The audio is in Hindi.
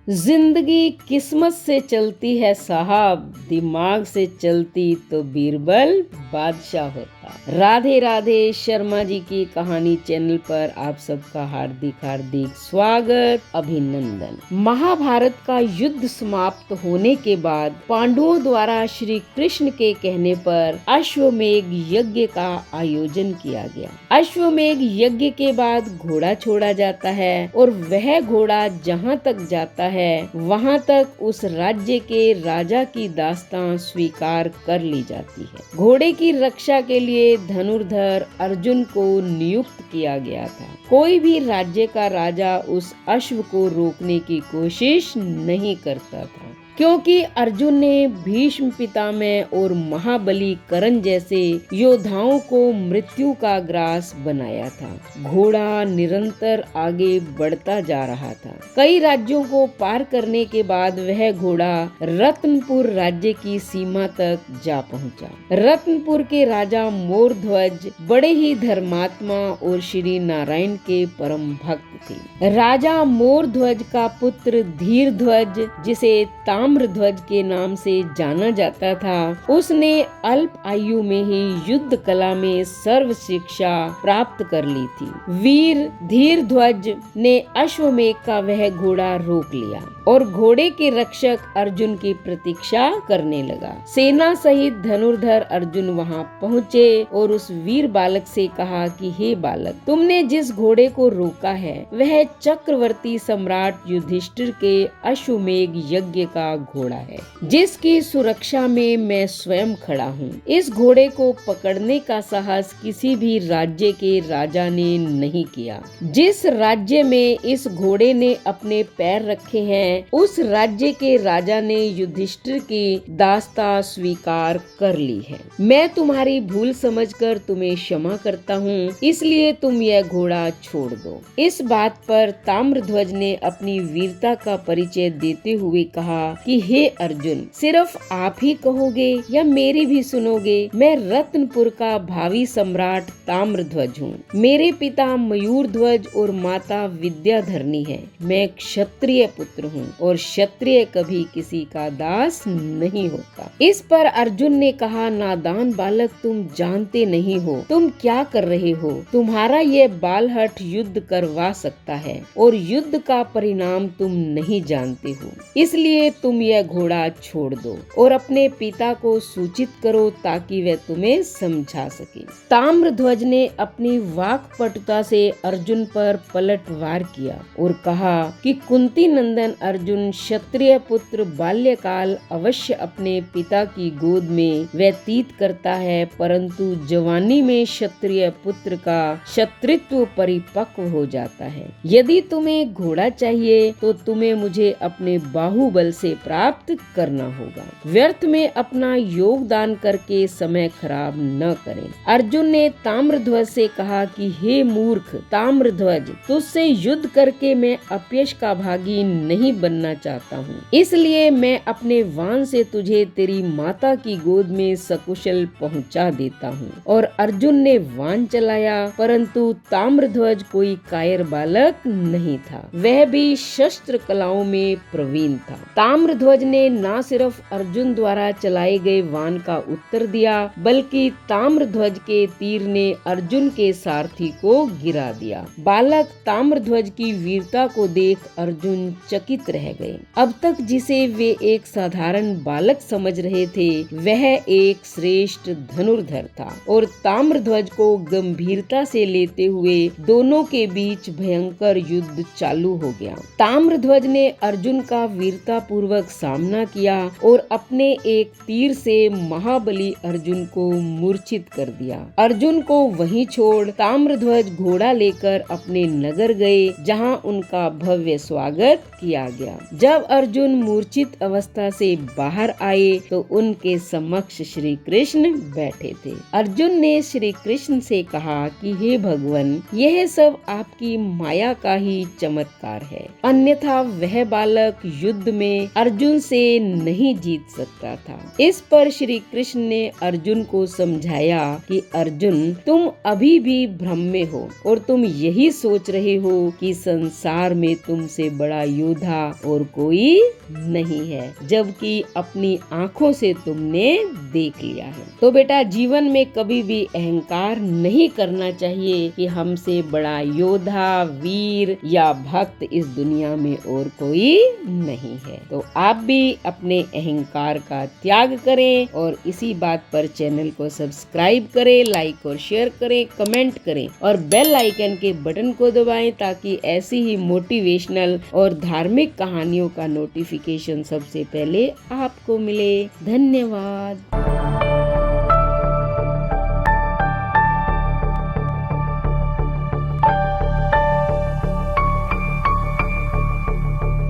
जिंदगी किस्मत से चलती है साहब, दिमाग से चलती तो बीरबल बादशाह होता। राधे राधे। शर्मा जी की कहानी चैनल पर आप सबका हार्दिक हार्दिक स्वागत, अभिनंदन। महाभारत का युद्ध समाप्त होने के बाद पांडवों द्वारा श्री कृष्ण के कहने पर अश्वमेध यज्ञ का आयोजन किया गया। अश्वमेध यज्ञ के बाद घोड़ा छोड़ा जाता है और वह घोड़ा जहाँ तक जाता है वहाँ तक उस राज्य के राजा की दास्तां स्वीकार कर ली जाती है। घोड़े की रक्षा के लिए धनुर्धर अर्जुन को नियुक्त किया गया था। कोई भी राज्य का राजा उस अश्व को रोकने की कोशिश नहीं करता था, क्योंकि अर्जुन ने भीष्म पितामह और महाबली कर्ण जैसे योद्धाओं को मृत्यु का ग्रास बनाया था। घोड़ा निरंतर आगे बढ़ता जा रहा था। कई राज्यों को पार करने के बाद वह घोड़ा रत्नपुर राज्य की सीमा तक जा पहुंचा। रत्नपुर के राजा मोरध्वज बड़े ही धर्मात्मा और श्री नारायण के परम भक्त थे। राजा मोरध्वज का पुत्र धीरध्वज, जिसे ताम्रध्वज के नाम से जाना जाता था, उसने अल्प आयु में ही युद्ध कला में सर्व शिक्षा प्राप्त कर ली थी। वीर धीरध्वज ने अश्वमेध का वह घोड़ा रोक लिया और घोड़े के रक्षक अर्जुन की प्रतीक्षा करने लगा। सेना सहित धनुर्धर अर्जुन वहां पहुँचे और उस वीर बालक से कहा कि हे बालक, तुमने जिस घोड़े को रोका है वह चक्रवर्ती सम्राट युधिष्ठिर के अश्वमेध यज्ञ का घोड़ा है, जिसकी सुरक्षा में मैं स्वयं खड़ा हूँ। इस घोड़े को पकड़ने का साहस किसी भी राज्य के राजा ने नहीं किया। जिस राज्य में इस घोड़े ने अपने पैर रखे हैं, उस राज्य के राजा ने युधिष्ठिर की दास्तां स्वीकार कर ली है। मैं तुम्हारी भूल समझकर तुम्हें क्षमा करता हूँ, इसलिए तुम यह घोड़ा छोड़ दो। इस बात पर ताम्रध्वज ने अपनी वीरता का परिचय देते हुए कहा कि हे अर्जुन, सिर्फ आप ही कहोगे या मेरी भी सुनोगे? मैं रत्नपुर का भावी सम्राट ताम्रध्वज हूँ। मेरे पिता मयूरध्वज और माता विद्याधरणी है। मैं क्षत्रिय पुत्र हूँ और क्षत्रिय कभी किसी का दास नहीं होता। इस पर अर्जुन ने कहा, नादान बालक, तुम जानते नहीं हो तुम क्या कर रहे हो। तुम्हारा ये बालहट युद्ध करवा सकता है और युद्ध का परिणाम तुम नहीं जानते हो, इसलिए तुम यह घोड़ा छोड़ दो और अपने पिता को सूचित करो ताकि वह तुम्हें समझा सके। ताम्रध्वज ने अपनी वाक्पटुता से अर्जुन पर पलटवार किया और कहा कि कुंती नंदन अर्जुन क्षत्रिय पुत्र बाल्यकाल अवश्य अपने पिता की गोद में व्यतीत करता है, परंतु जवानी में क्षत्रिय पुत्र का क्षत्रित्व परिपक्व हो जाता है। यदि तुम्हें घोड़ा चाहिए तो तुम्हें मुझे अपने बाहुबल से प्राप्त करना होगा। व्यर्थ में अपना योगदान करके समय खराब न करें। अर्जुन ने ताम्रध्वज से कहा कि हे मूर्ख ताम्रध्वज, तुझसे युद्ध करके मैं अपयश का भागी नहीं बनना चाहता हूँ, इसलिए मैं अपने वाहन से तुझे तेरी माता की गोद में सकुशल पहुँचा देता हूँ। और अर्जुन ने वाहन चलाया, परंतु ताम्रध्वज कोई कायर बालक नहीं था, वह भी शस्त्र कलाओं में प्रवीण था। ताम्रध्वज ने न सिर्फ अर्जुन द्वारा चलाए गए वाहन का उत्तर दिया, बल्कि ताम्रध्वज के तीर ने अर्जुन के सारथी को गिरा दिया। बालक ताम्रध्वज की वीरता को देख अर्जुन चकित रह गए। अब तक जिसे वे एक साधारण बालक समझ रहे थे, वह एक श्रेष्ठ धनुर्धर था और ताम्रध्वज को गंभीरता से लेते हुए दोनों के बीच भयंकर युद्ध चालू हो गया। ताम्रध्वज ने अर्जुन का वीरता पूर्वक सामना किया और अपने एक तीर से महाबली अर्जुन को मूर्छित कर दिया। अर्जुन को वहीं छोड़ ताम्रध्वज घोड़ा लेकर अपने नगर गए, जहां उनका भव्य स्वागत किया गया। जब अर्जुन मूर्छित अवस्था से बाहर आए तो उनके समक्ष श्री कृष्ण बैठे थे। अर्जुन ने श्री कृष्ण से कहा कि हे भगवान, यह सब आपकी माया का ही चमत्कार है, अन्यथा वह बालक युद्ध में अर्जुन से नहीं जीत सकता था। इस पर श्री कृष्ण ने अर्जुन को समझाया कि अर्जुन, तुम अभी भी भ्रम में हो और तुम यही सोच रहे हो कि संसार में तुमसे बड़ा योद्धा और कोई नहीं है, जबकि अपनी आंखों से तुमने देख लिया है। तो बेटा, जीवन में कभी भी अहंकार नहीं करना चाहिए कि हमसे बड़ा योद्धा, वीर या भक्त इस दुनिया में और कोई नहीं है। तो आप भी अपने अहंकार का त्याग करें और इसी बात पर चैनल को सब्सक्राइब करें, लाइक और शेयर करें, कमेंट करें और बेल आइकन के बटन को दबाएं ताकि ऐसी ही मोटिवेशनल और धार्मिक कहानियों का नोटिफिकेशन सबसे पहले आपको मिले। धन्यवाद।